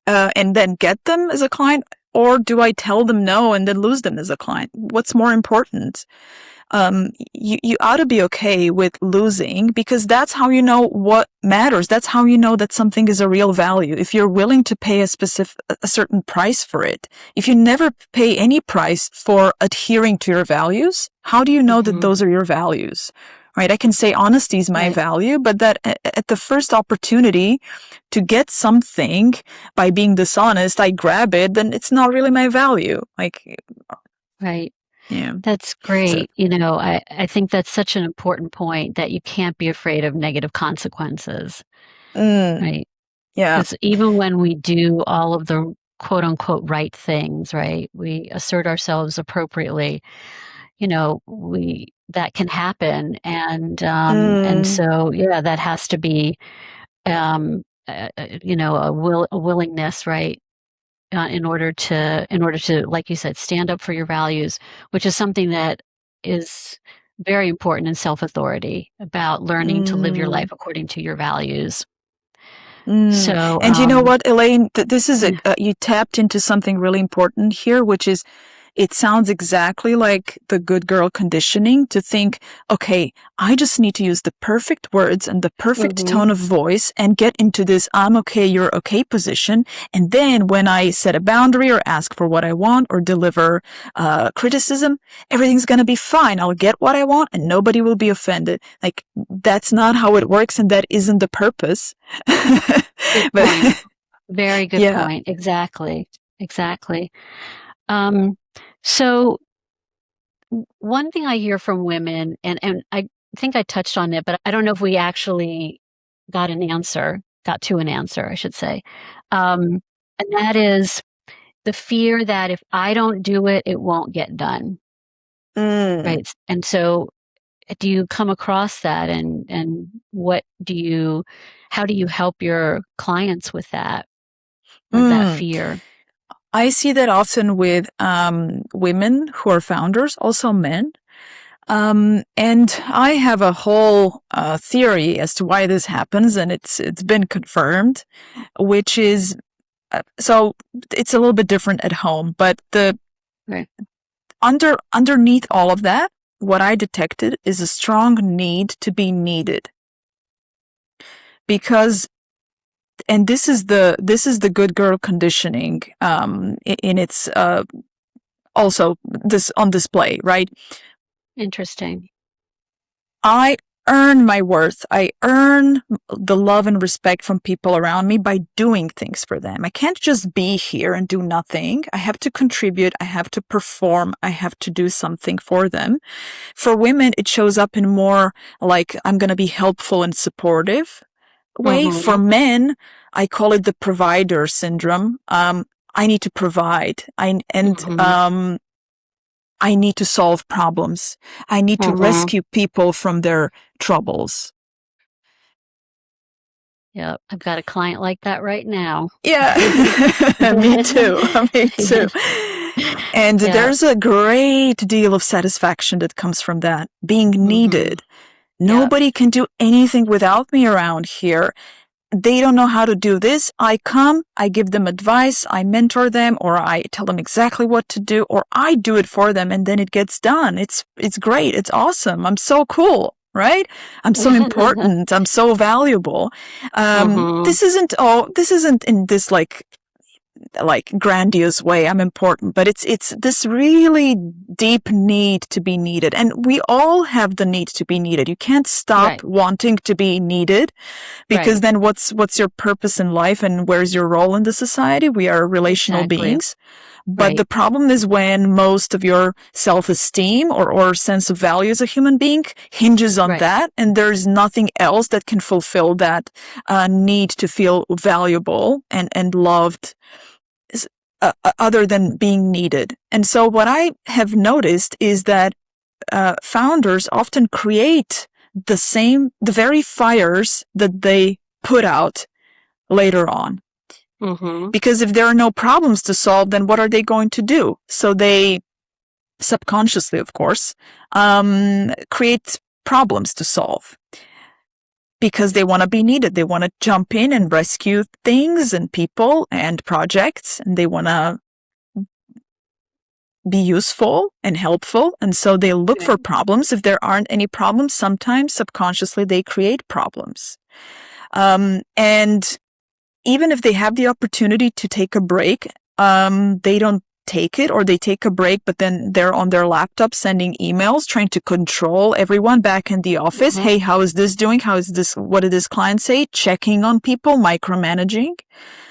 then get them as a client? or do I tell them no and then lose them as a client? What's more important? You ought to be okay with losing, because that's how you know what matters. That's how you know that something is a real value. If you're willing to pay a certain price for it. If you never pay any price for adhering to your values, how do you know that those are your values? Right? I can say honesty is my value, but that at the first opportunity to get something by being dishonest, I grab it, then it's not really my value. Right. Yeah. That's great. I think that's such an important point, that you can't be afraid of negative consequences, right? Yeah. Because even when we do all of the quote unquote right things, right, we assert ourselves appropriately, that can happen. And so, yeah, that has to be, a willingness, right? In order to, like you said, stand up for your values, which is something that is very important in self-authority, about learning to live your life according to your values. So, And you know what, Elaine, this is you tapped into something really important here, which is, it sounds exactly like the good girl conditioning, to think, okay, I just need to use the perfect words and the perfect tone of voice and get into this I'm okay, you're okay position. And then when I set a boundary or ask for what I want or deliver criticism, everything's going to be fine. I'll get what I want and nobody will be offended. Like, that's not how it works, and that isn't the purpose. Good point. Very good point. Exactly. So one thing I hear from women, and I think I touched on it, but I don't know if we actually got to an answer, I should say. And that is the fear that if I don't do it, it won't get done. Right. And so do you come across that, and how do you help your clients with that, with that fear? I see that often with women who are founders, also men. And I have a whole theory as to why this happens, and it's been confirmed, which is, so it's a little bit different at home, but underneath all of that, what I detected is a strong need to be needed. Because, and this is the good girl conditioning in its also this on display, right? Interesting. I earn my worth. I earn the love and respect from people around me by doing things for them. I can't just be here and do nothing. I have to contribute. I have to perform. I have to do something for them. For women, it shows up in more like, I'm going to be helpful and supportive way. For men, I call it the provider syndrome. I need to provide. I need to solve problems. I need to rescue people from their troubles. Yeah, I've got a client like that right now. Yeah, me too. And there's a great deal of satisfaction that comes from that, being needed. Nobody can do anything without me around here. They don't know how to do this. I come, I give them advice, I mentor them, or I tell them exactly what to do, or I do it for them, and then it gets done. It's great. It's awesome. I'm so cool, right? I'm so important. I'm so valuable. This isn't in this like grandiose way, I'm important, but it's this really deep need to be needed. And we all have the need to be needed. You can't stop wanting to be needed, because then what's your purpose in life and where's your role in the society? We are relational beings. But the problem is when most of your self-esteem or sense of value as a human being hinges on that, and there's nothing else that can fulfill that need to feel valuable and loved, other than being needed. And so what I have noticed is that founders often create the very fires that they put out later on. Because if there are no problems to solve, then what are they going to do? So they subconsciously, of course, create problems to solve. Because they want to be needed. They want to jump in and rescue things and people and projects, and they want to be useful and helpful. And so they look for problems. If there aren't any problems, sometimes subconsciously they create problems. And even if they have the opportunity to take a break, they don't take it, or they take a break, but then they're on their laptop sending emails, trying to control everyone back in the office. Hey, how is this doing? How is this? What did this client say? Checking on people, micromanaging.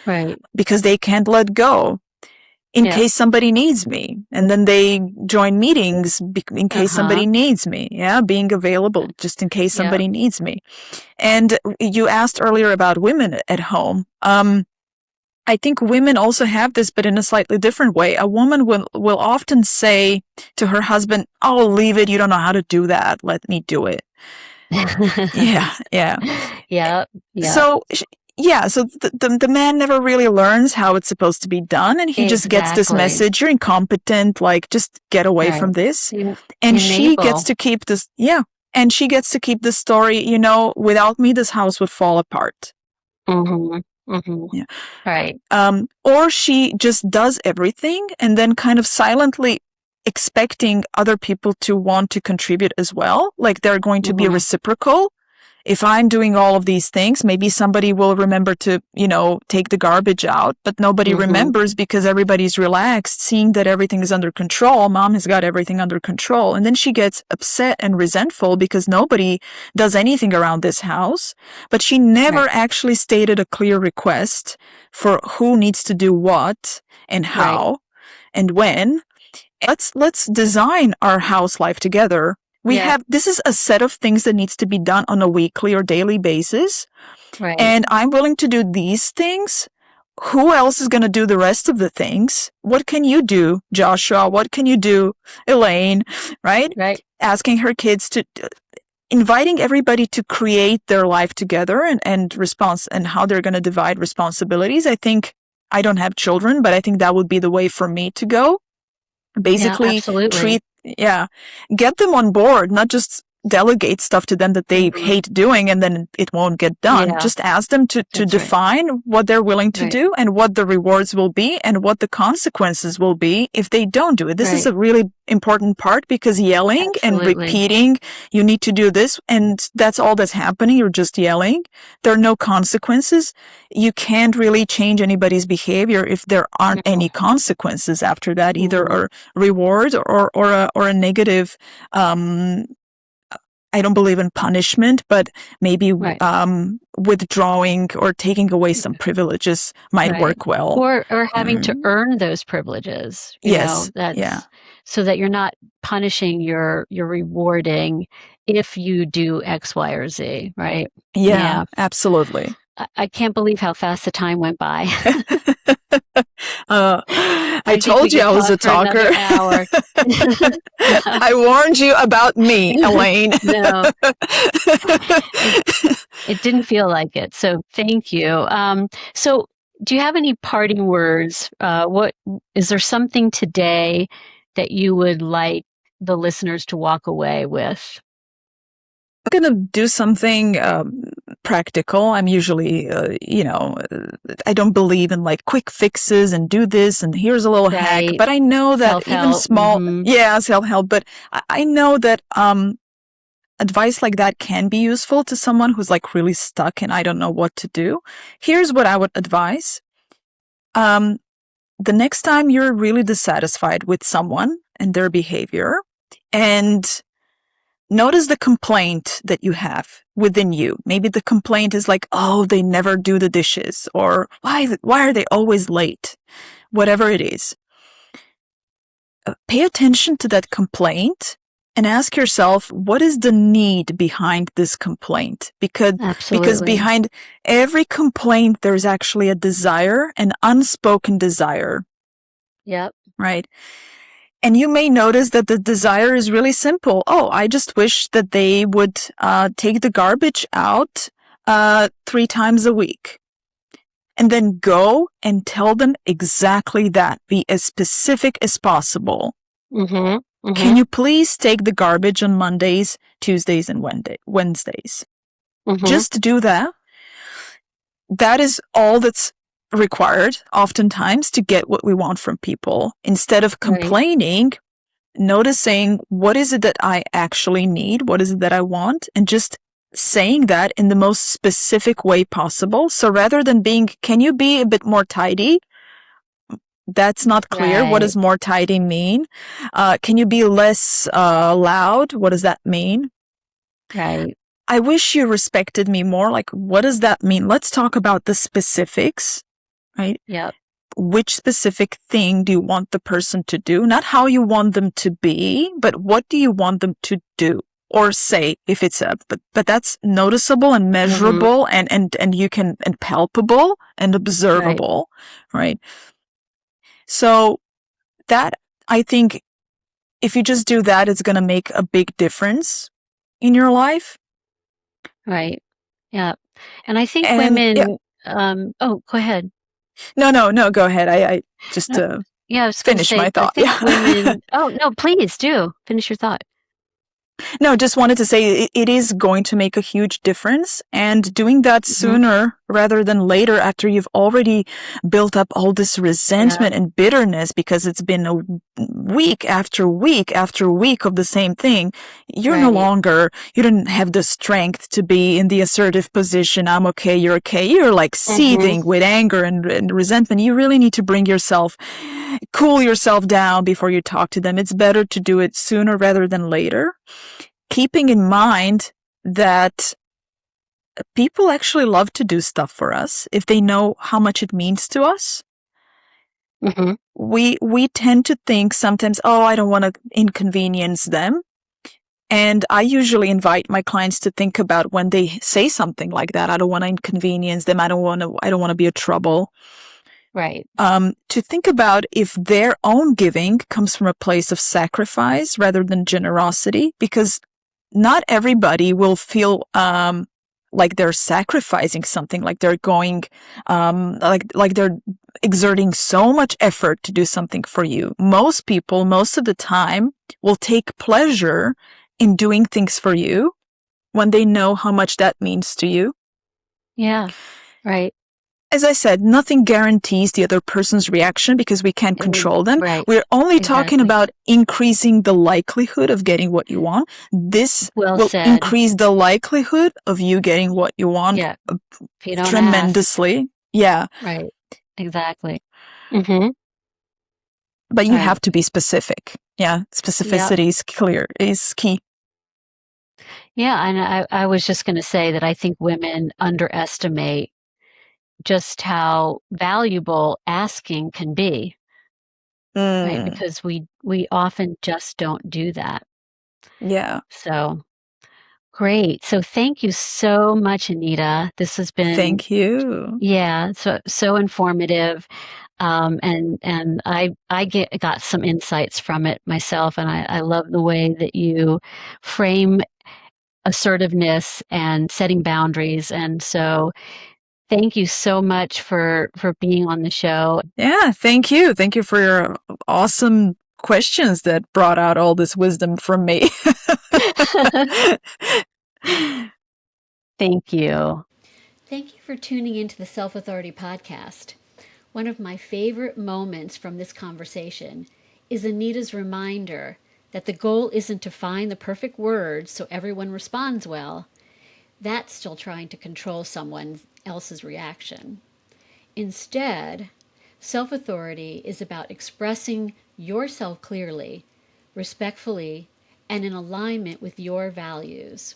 Right. Because they can't let go in case somebody needs me. And then they join meetings in case somebody needs me. Yeah. Being available just in case somebody needs me. And you asked earlier about women at home. I think women also have this, but in a slightly different way. A woman will often say to her husband, "Oh, leave it. You don't know how to do that. Let me do it." Yeah. So the man never really learns how it's supposed to be done, and he just gets this message: "You're incompetent. Like, just get away from this." And she gets to keep this. Yeah. And she gets to keep the story. Without me, this house would fall apart. Yeah. Right. Or she just does everything and then kind of silently expecting other people to want to contribute as well. Like they're going to be reciprocal. If I'm doing all of these things, maybe somebody will remember to, take the garbage out, but nobody remembers because everybody's relaxed, seeing that everything is under control. Mom has got everything under control. And then she gets upset and resentful because nobody does anything around this house, but she never actually stated a clear request for who needs to do what and how and when. Let's design our house life together. This is a set of things that needs to be done on a weekly or daily basis. Right. And I'm willing to do these things. Who else is going to do the rest of the things? What can you do, Joshua? What can you do, Elaine? Right? Asking her kids inviting everybody to create their life together and how they're going to divide responsibilities. I think I don't have children, but I think that would be the way for me to go. Basically, get them on board, not just delegate stuff to them that they hate doing and then it won't get done. Just ask them to define what they're willing to do and what the rewards will be and what the consequences will be if they don't do it. This is a really important part because yelling and repeating, you need to do this, and that's all that's happening. You're just yelling. There are no consequences. You can't really change anybody's behavior if there aren't any consequences after that, either a reward or a negative, I don't believe in punishment, but maybe withdrawing or taking away some privileges might work well. Or having to earn those privileges. So that you're not punishing, you're rewarding if you do X, Y, or Z, right? Yeah. Absolutely. I can't believe how fast the time went by. I told you I was a talker. I warned you about me, Elaine. No, it didn't feel like it. So thank you. So do you have any parting words? What is there something today that you would like the listeners to walk away with? I'm going to do something practical. I'm usually, I don't believe in like quick fixes and do this and here's a little hack. But I know that self-help. Even small, self-help. But I know that advice like that can be useful to someone who's like really stuck and I don't know what to do. Here's what I would advise. The next time you're really dissatisfied with someone and their behavior, and notice the complaint that you have within you. Maybe the complaint is like, oh, they never do the dishes, or why are they always late? Whatever it is. Pay attention to that complaint and ask yourself, what is the need behind this complaint? Because behind every complaint, there's actually a desire, an unspoken desire. Yep. Right? And you may notice that the desire is really simple. Oh, I just wish that they would take the garbage out 3 times a week. And then go and tell them exactly that. Be as specific as possible. Can you please take the garbage on Mondays, Tuesdays, and Wednesdays? Just do that. That is all that's required oftentimes to get what we want from people. Instead of complaining, noticing what is it that I actually need, what is it that I want, and just saying that in the most specific way possible. So rather than being, can you be a bit more tidy? That's not clear. What does more tidy mean? Can you be less loud? What does that mean? Right. I wish you respected me more. Like, what does that mean? Let's talk about the specifics, right? Yep. Which specific thing do you want the person to do? Not how you want them to be, but what do you want them to do or say if it's but that's noticeable and measurable and you can, and palpable and observable, right? So that, I think if you just do that, it's going to make a big difference in your life. Right. Yeah. And I think women, go ahead. No, go ahead. I just I was finish my thought. I think women, no, please do finish your thought. No, just wanted to say it is going to make a huge difference, and doing that sooner rather than later, after you've already built up all this resentment and bitterness because it's been a week after week after week of the same thing, you're no longer, you don't have the strength to be in the assertive position. I'm okay, you're okay. You're like seething with anger and resentment. You really need to bring yourself, cool yourself down before you talk to them. It's better to do it sooner rather than later. Keeping in mind that people actually love to do stuff for us if they know how much it means to us. We tend to think sometimes, oh, I don't want to inconvenience them. And I usually invite my clients to think about when they say something like that. I don't want to inconvenience them. I don't want to be a trouble. Right. To think about if their own giving comes from a place of sacrifice rather than generosity, because not everybody will feel like they're sacrificing something, like they're going, like they're exerting so much effort to do something for you. Most people, most of the time, will take pleasure in doing things for you when they know how much that means to you. Yeah, right. As I said, nothing guarantees the other person's reaction because we can't control them. Right. We're only talking about increasing the likelihood of getting what you want. This will increase the likelihood of you getting what you want tremendously. Yeah. Right. Exactly. But you have to be specific. Yeah. Specificity is key. Yeah. And I was just going to say that I think women underestimate just how valuable asking can be, right? Because we often just don't do that. Yeah. So great. So thank you so much, Anita. This has been, thank you. Yeah, so informative. And I got some insights from it myself, and I love the way that you frame assertiveness and setting boundaries. And so thank you so much for being on the show. Yeah, thank you. Thank you for your awesome questions that brought out all this wisdom from me. Thank you. Thank you for tuning into the Self-Authority Podcast. One of my favorite moments from this conversation is Anita's reminder that the goal isn't to find the perfect words so everyone responds well. That's still trying to control someone else's reaction. Instead, self-authority is about expressing yourself clearly, respectfully, and in alignment with your values,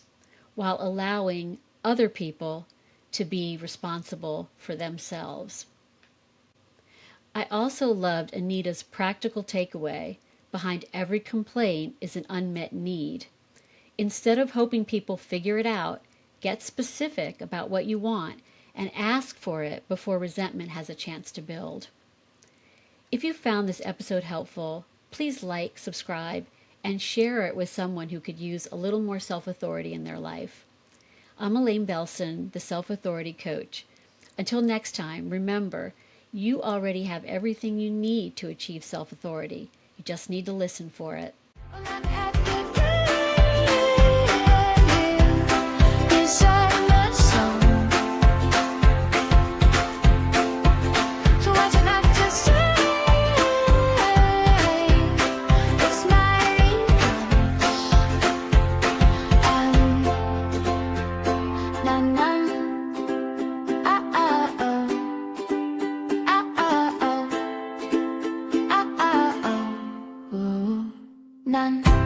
while allowing other people to be responsible for themselves. I also loved Anita's practical takeaway: behind every complaint is an unmet need. Instead of hoping people figure it out, get specific about what you want and ask for it before resentment has a chance to build. If you found this episode helpful, please like, subscribe, and share it with someone who could use a little more self-authority in their life. I'm Elaine Belson, the Self-Authority Coach. Until next time, remember, you already have everything you need to achieve self-authority. You just need to listen for it. none.